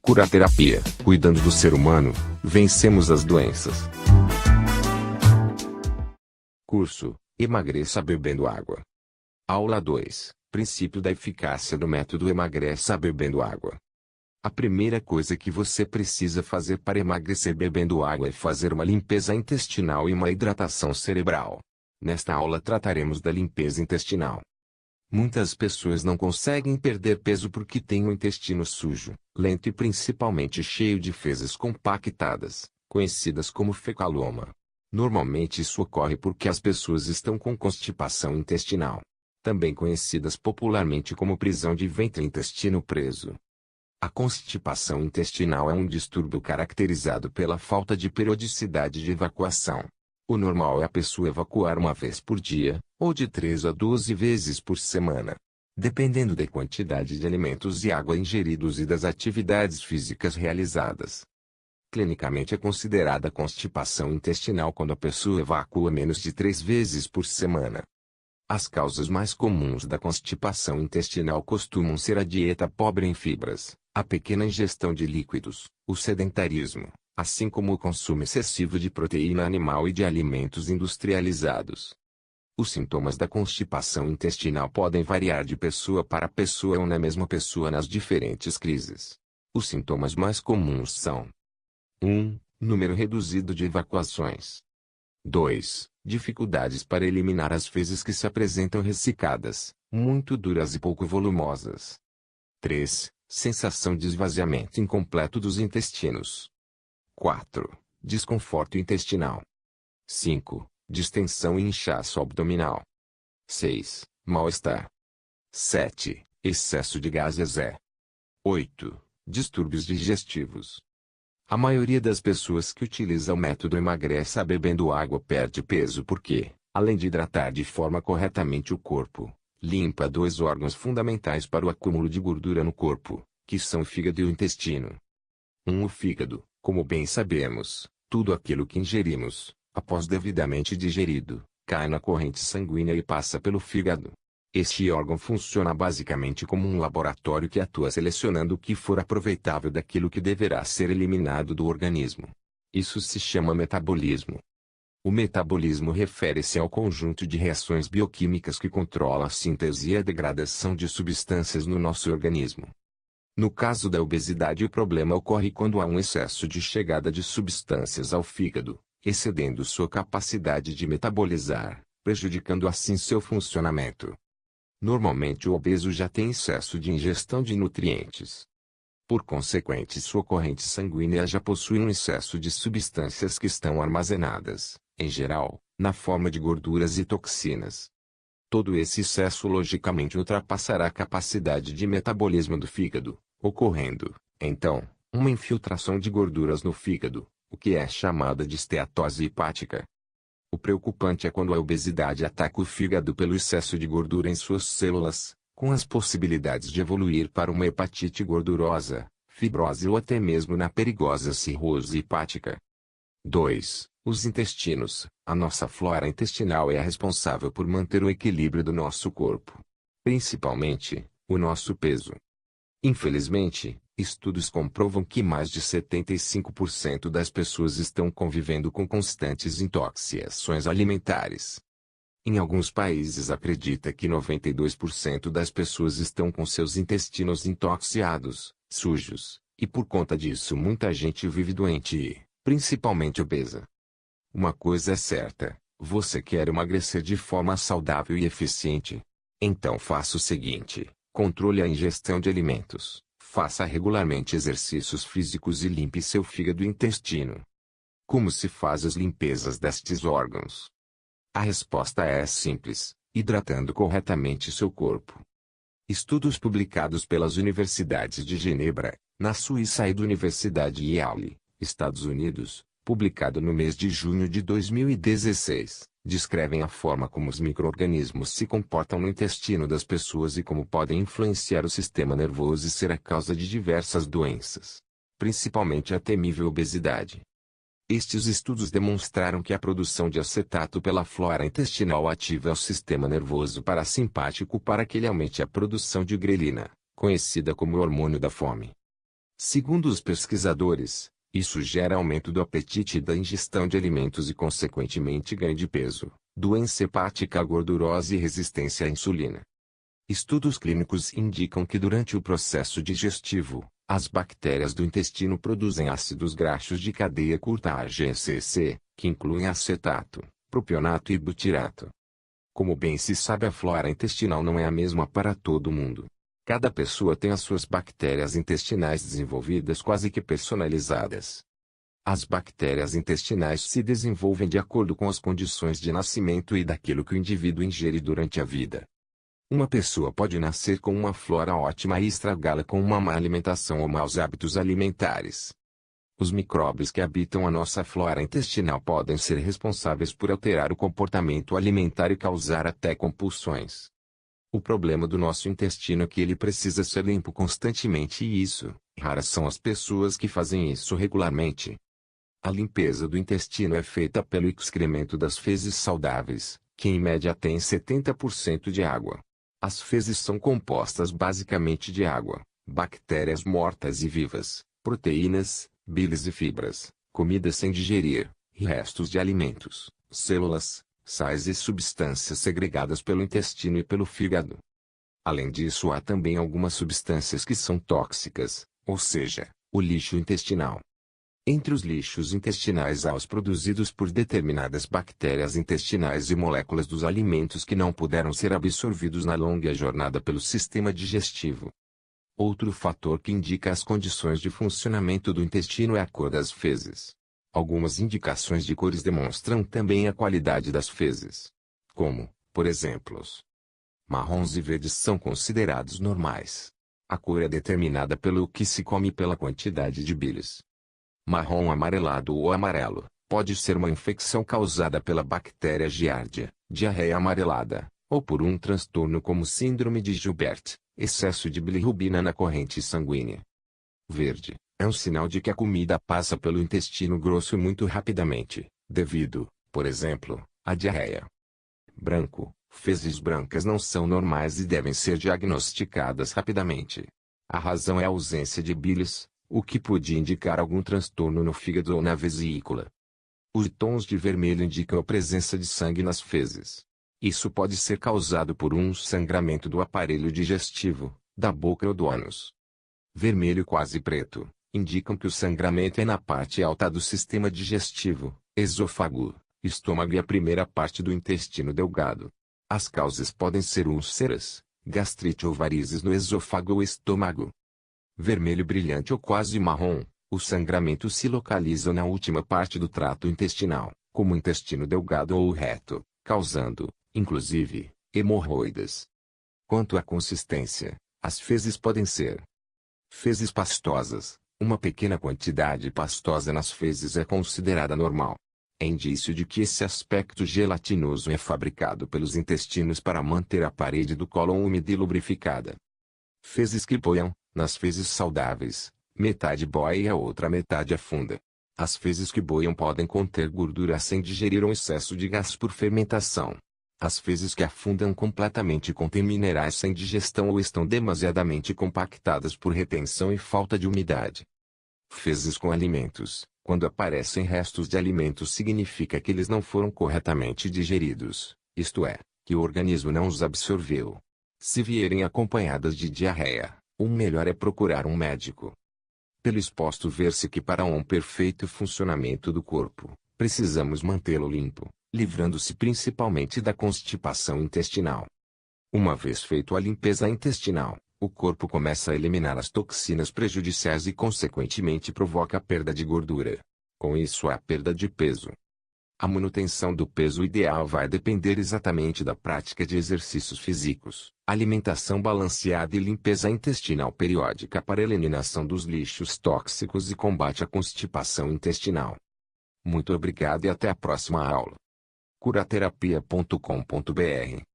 Curaterapia. Cuidando do ser humano, vencemos as doenças. Curso: Emagreça bebendo água. Aula 2: Princípio da eficácia do método Emagreça bebendo água. A primeira coisa que você precisa fazer para emagrecer bebendo água é fazer uma limpeza intestinal e uma hidratação cerebral. Nesta aula trataremos da limpeza intestinal. Muitas pessoas não conseguem perder peso porque têm o intestino sujo, lento e principalmente cheio de fezes compactadas, conhecidas como fecaloma. Normalmente isso ocorre porque as pessoas estão com constipação intestinal, também conhecidas popularmente como prisão de ventre e intestino preso. A constipação intestinal é um distúrbio caracterizado pela falta de periodicidade de evacuação. O normal é a pessoa evacuar uma vez por dia, ou de 3 a 12 vezes por semana. Dependendo da quantidade de alimentos e água ingeridos e das atividades físicas realizadas. Clinicamente é considerada constipação intestinal quando a pessoa evacua menos de 3 vezes por semana. As causas mais comuns da constipação intestinal costumam ser a dieta pobre em fibras, a pequena ingestão de líquidos, o sedentarismo, assim como o consumo excessivo de proteína animal e de alimentos industrializados. Os sintomas da constipação intestinal podem variar de pessoa para pessoa ou na mesma pessoa nas diferentes crises. Os sintomas mais comuns são: 1. Número reduzido de evacuações. 2. Dificuldades para eliminar as fezes que se apresentam ressecadas, muito duras e pouco volumosas. 3. Sensação de esvaziamento incompleto dos intestinos. 4. Desconforto intestinal. 5. Distensão e inchaço abdominal. 6. Mal-estar. 7. Excesso de gases. 8. Distúrbios digestivos. A maioria das pessoas que utiliza o método Emagreça bebendo água perde peso porque, além de hidratar de forma corretamente o corpo, limpa 2 órgãos fundamentais para o acúmulo de gordura no corpo, que são o fígado e o intestino. O fígado, como bem sabemos, tudo aquilo que ingerimos, após devidamente digerido, cai na corrente sanguínea e passa pelo fígado. Este órgão funciona basicamente como um laboratório que atua selecionando o que for aproveitável daquilo que deverá ser eliminado do organismo. Isso se chama metabolismo. O metabolismo refere-se ao conjunto de reações bioquímicas que controla a síntese e a degradação de substâncias no nosso organismo. No caso da obesidade, o problema ocorre quando há um excesso de chegada de substâncias ao fígado, excedendo sua capacidade de metabolizar, prejudicando assim seu funcionamento. Normalmente o obeso já tem excesso de ingestão de nutrientes. Por consequente, sua corrente sanguínea já possui um excesso de substâncias que estão armazenadas, em geral, na forma de gorduras e toxinas. Todo esse excesso logicamente ultrapassará a capacidade de metabolismo do fígado, ocorrendo, então, uma infiltração de gorduras no fígado, o que é chamada de esteatose hepática. O preocupante é quando a obesidade ataca o fígado pelo excesso de gordura em suas células, com as possibilidades de evoluir para uma hepatite gordurosa, fibrose ou até mesmo na perigosa cirrose hepática. 2. Os intestinos. A nossa flora intestinal é a responsável por manter o equilíbrio do nosso corpo. Principalmente, o nosso peso. Infelizmente, estudos comprovam que mais de 75% das pessoas estão convivendo com constantes intoxicações alimentares. Em alguns países acredita que 92% das pessoas estão com seus intestinos intoxicados, sujos, e por conta disso muita gente vive doente e, principalmente obesa. Uma coisa é certa, você quer emagrecer de forma saudável e eficiente? Então faça o seguinte: controle a ingestão de alimentos, faça regularmente exercícios físicos e limpe seu fígado e intestino. Como se faz as limpezas destes órgãos? A resposta é simples: hidratando corretamente seu corpo. Estudos publicados pelas universidades de Genebra, na Suíça e da Universidade Yale, Estados Unidos, publicado no mês de junho de 2016, descrevem a forma como os micro-organismos se comportam no intestino das pessoas e como podem influenciar o sistema nervoso e ser a causa de diversas doenças, principalmente a temível obesidade. Estes estudos demonstraram que a produção de acetato pela flora intestinal ativa o sistema nervoso parasimpático para que ele aumente a produção de grelina, conhecida como hormônio da fome. Segundo os pesquisadores, isso gera aumento do apetite e da ingestão de alimentos e consequentemente ganho de peso, doença hepática gordurosa e resistência à insulina. Estudos clínicos indicam que durante o processo digestivo, as bactérias do intestino produzem ácidos graxos de cadeia curta AGCC, que incluem acetato, propionato e butirato. Como bem se sabe, a flora intestinal não é a mesma para todo mundo. Cada pessoa tem as suas bactérias intestinais desenvolvidas quase que personalizadas. As bactérias intestinais se desenvolvem de acordo com as condições de nascimento e daquilo que o indivíduo ingere durante a vida. Uma pessoa pode nascer com uma flora ótima e estragá-la com uma má alimentação ou maus hábitos alimentares. Os micróbios que habitam a nossa flora intestinal podem ser responsáveis por alterar o comportamento alimentar e causar até compulsões. O problema do nosso intestino é que ele precisa ser limpo constantemente e raras são as pessoas que fazem isso regularmente. A limpeza do intestino é feita pelo excremento das fezes saudáveis, que em média têm 70% de água. As fezes são compostas basicamente de água, bactérias mortas e vivas, proteínas, bilis e fibras, comida sem digerir, e restos de alimentos, células, sais e substâncias segregadas pelo intestino e pelo fígado. Além disso, há também algumas substâncias que são tóxicas, ou seja, o lixo intestinal. Entre os lixos intestinais há os produzidos por determinadas bactérias intestinais e moléculas dos alimentos que não puderam ser absorvidos na longa jornada pelo sistema digestivo. Outro fator que indica as condições de funcionamento do intestino é a cor das fezes. Algumas indicações de cores demonstram também a qualidade das fezes. Como, por exemplo, os marrons e verdes são considerados normais. A cor é determinada pelo que se come e pela quantidade de bilis. Marrom amarelado ou amarelo, pode ser uma infecção causada pela bactéria Giardia, diarreia amarelada, ou por um transtorno como síndrome de Gilbert, excesso de bilirrubina na corrente sanguínea. Verde, é um sinal de que a comida passa pelo intestino grosso muito rapidamente, devido, por exemplo, à diarreia. Branco, fezes brancas não são normais e devem ser diagnosticadas rapidamente. A razão é a ausência de bilis, o que pode indicar algum transtorno no fígado ou na vesícula. Os tons de vermelho indicam a presença de sangue nas fezes. Isso pode ser causado por um sangramento do aparelho digestivo, da boca ou do ânus. Vermelho quase preto, indicam que o sangramento é na parte alta do sistema digestivo, esôfago, estômago e a primeira parte do intestino delgado. As causas podem ser úlceras, gastrite ou varizes no esôfago ou estômago. Vermelho brilhante ou quase marrom, o sangramento se localiza na última parte do trato intestinal, como o intestino delgado ou o reto, causando, inclusive, hemorroidas. Quanto à consistência, as fezes podem ser fezes pastosas. Uma pequena quantidade pastosa nas fezes é considerada normal. É indício de que esse aspecto gelatinoso é fabricado pelos intestinos para manter a parede do cólon úmida e lubrificada. Fezes que boiam. Nas fezes saudáveis, metade boia e a outra metade afunda. As fezes que boiam podem conter gordura sem digerir ou excesso de gás por fermentação. As fezes que afundam completamente contêm minerais sem digestão ou estão demasiadamente compactadas por retenção e falta de umidade. Fezes com alimentos. Quando aparecem restos de alimentos significa que eles não foram corretamente digeridos, isto é, que o organismo não os absorveu. Se vierem acompanhadas de diarreia, o melhor é procurar um médico. Pelo exposto ver-se que para um perfeito funcionamento do corpo, precisamos mantê-lo limpo, livrando-se principalmente da constipação intestinal. Uma vez feita a limpeza intestinal, o corpo começa a eliminar as toxinas prejudiciais e consequentemente provoca a perda de gordura. Com isso há perda de peso. A manutenção do peso ideal vai depender exatamente da prática de exercícios físicos, alimentação balanceada e limpeza intestinal periódica para eliminação dos lixos tóxicos e combate à constipação intestinal. Muito obrigado e até a próxima aula. Curaterapia.com.br